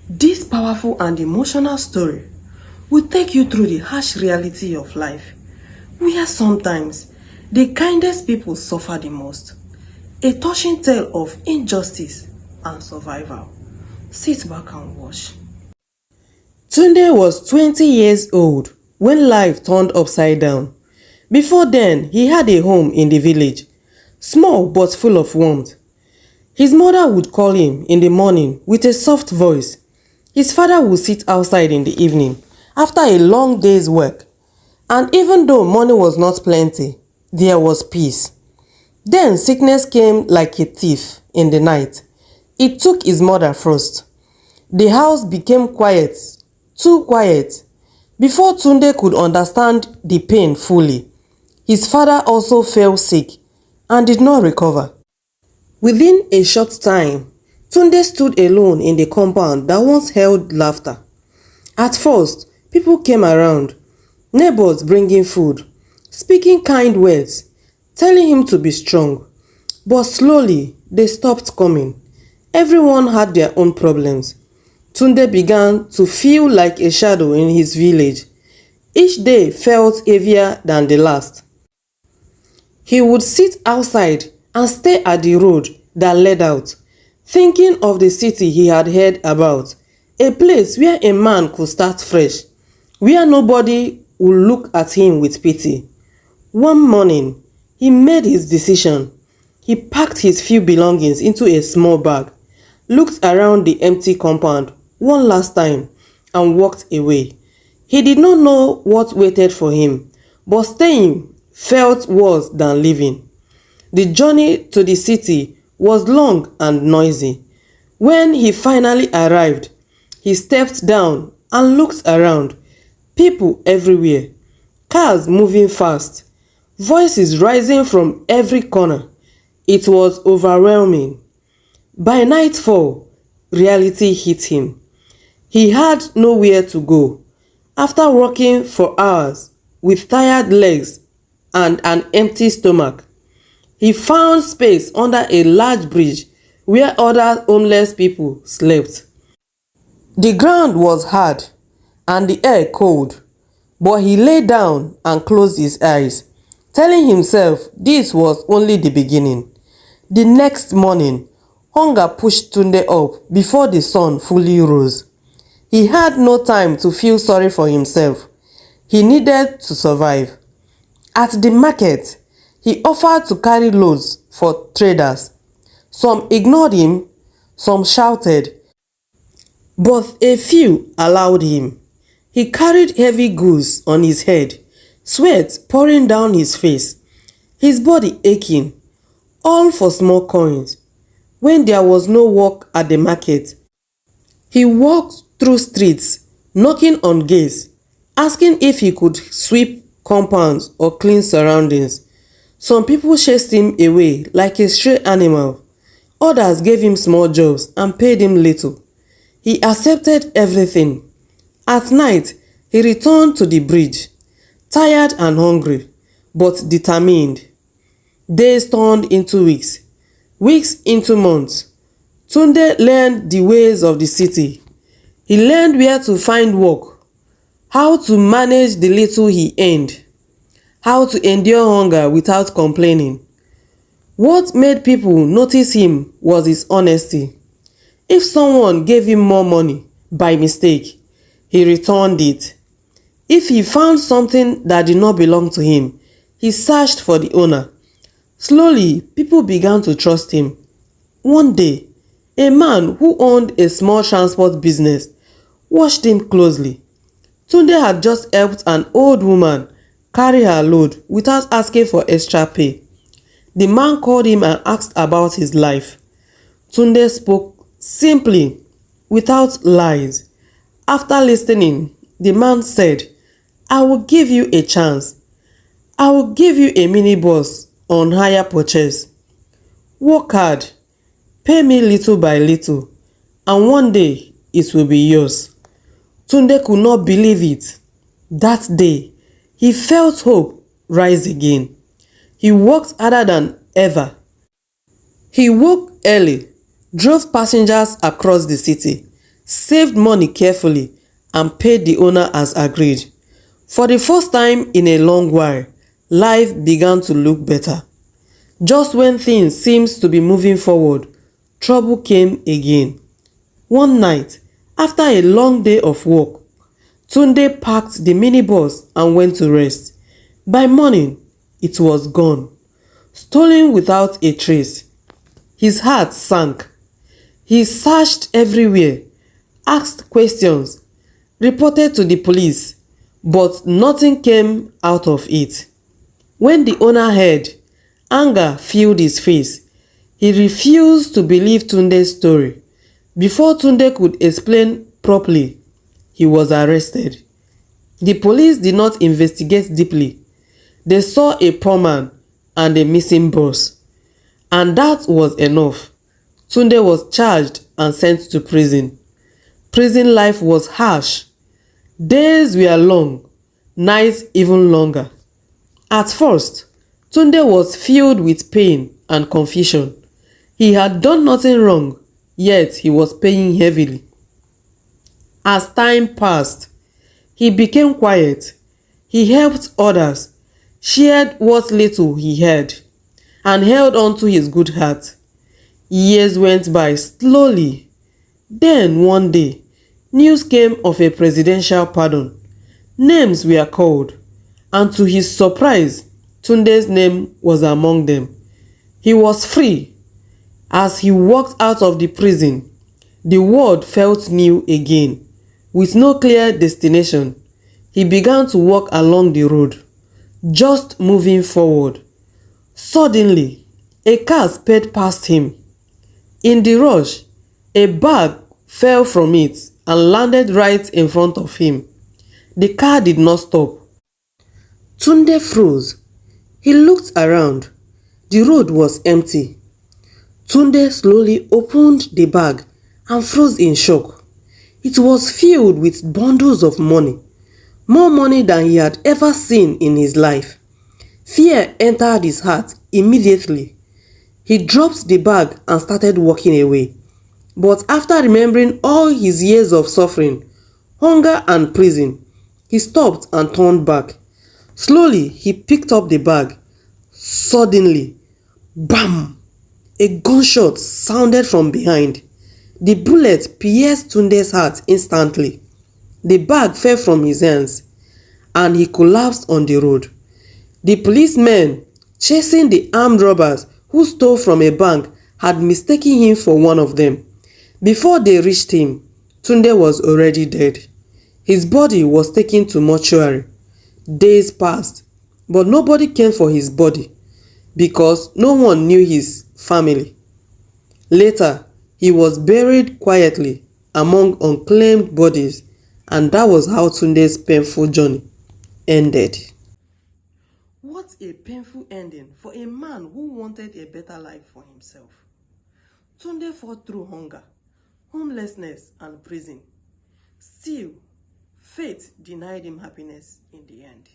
This powerful and emotional story will take you through the harsh reality of life, where sometimes the kindest people suffer the most. A touching tale of injustice and survival. Sit back and watch. Tunde was 20 years old when life turned upside down. Before then, he had a home in the village, small but full of warmth. His mother would call him in the morning with a soft voice. His father would sit outside in the evening after a long day's work. And even though money was not plenty, there was peace. Then sickness came like a thief in the night. It took his mother first. The house became quiet, too quiet. Before Tunde could understand the pain fully, his father also fell sick and did not recover. Within a short time, Tunde stood alone in the compound that once held laughter. At first, people came around, neighbors bringing food, speaking kind words, telling him to be strong. But slowly, they stopped coming. Everyone had their own problems. Tunde began to feel like a shadow in his village. Each day felt heavier than the last. He would sit outside and stare at the road that led out, thinking of the city he had heard about, a place where a man could start fresh, where nobody would look at him with pity. One morning, he made his decision. He packed his few belongings into a small bag, looked around the empty compound one last time, and walked away. He did not know what waited for him, but staying felt worse than living. The journey to the city was long and noisy. When he finally arrived, he stepped down and looked around. People everywhere, cars moving fast, voices rising from every corner. It was overwhelming. By nightfall, reality hit him. He had nowhere to go. After walking for hours with tired legs and an empty stomach, he found space under a large bridge where other homeless people slept. The ground was hard and the air cold, but he lay down and closed his eyes, telling himself this was only the beginning. The next morning, hunger pushed Tunde up before the sun fully rose. He had no time to feel sorry for himself. He needed to survive. At the market, he offered to carry loads for traders. Some ignored him, some shouted, but a few allowed him. He carried heavy goods on his head, sweat pouring down his face, his body aching, all for small coins. When there was no work at the market, he walked through streets, knocking on gates, asking if he could sweep compounds or clean surroundings. Some people chased him away like a stray animal. Others gave him small jobs and paid him little. He accepted everything. At night, he returned to the bridge, tired and hungry, but determined. Days turned into weeks, weeks into months. Tunde learned the ways of the city. He learned where to find work, how to manage the little he earned, how to endure hunger without complaining. What made people notice him was his honesty. If someone gave him more money by mistake, he returned it. If he found something that did not belong to him, he searched for the owner. Slowly, people began to trust him. One day, a man who owned a small transport business watched him closely. Tunde had just helped an old woman carry her load without asking for extra pay. The man called him and asked about his life. Tunde spoke simply, without lies. After listening, the man said, "I will give you a chance. I will give you a minibus on hire purchase. Work hard, pay me little by little, and one day it will be yours." Tunde could not believe it. That day, he felt hope rise again. He worked harder than ever. He woke early, drove passengers across the city, saved money carefully, and paid the owner as agreed. For the first time in a long while, life began to look better. Just when things seemed to be moving forward, trouble came again. One night, after a long day of work, Tunde packed the minibus and went to rest. By morning, it was gone, stolen without a trace. His heart sank. He searched everywhere, asked questions, reported to the police, but nothing came out of it. When the owner heard, anger filled his face. He refused to believe Tunde's story. Before Tunde could explain properly, he was arrested. The police did not investigate deeply. They saw a poor man and a missing bus. And that was enough. Tunde was charged and sent to prison. Prison life was harsh. Days were long, nights even longer. At first, Tunde was filled with pain and confusion. He had done nothing wrong, yet he was paying heavily. As time passed, he became quiet. He helped others, shared what little he had, and held on to his good heart. Years went by slowly. Then one day, news came of a presidential pardon. Names were called, and to his surprise, Tunde's name was among them. He was free. As he walked out of the prison, the world felt new again. With no clear destination, he began to walk along the road, just moving forward. Suddenly, a car sped past him. In the rush, a bag fell from it and landed right in front of him. The car did not stop. Tunde froze. He looked around. The road was empty. Tunde slowly opened the bag and froze in shock. It was filled with bundles of money, more money than he had ever seen in his life. Fear entered his heart immediately. He dropped the bag and started walking away. But after remembering all his years of suffering, hunger and prison, he stopped and turned back. Slowly, he picked up the bag. Suddenly, bam! A gunshot sounded from behind. The bullet pierced Tunde's heart instantly. The bag fell from his hands, and he collapsed on the road. The policemen chasing the armed robbers who stole from a bank had mistaken him for one of them. Before they reached him, Tunde was already dead. His body was taken to mortuary. Days passed, but nobody came for his body because no one knew his family. Later, he was buried quietly among unclaimed bodies, and that was how Tunde's painful journey ended. What a painful ending for a man who wanted a better life for himself. Tunde fought through hunger, homelessness, and prison. Still, fate denied him happiness in the end.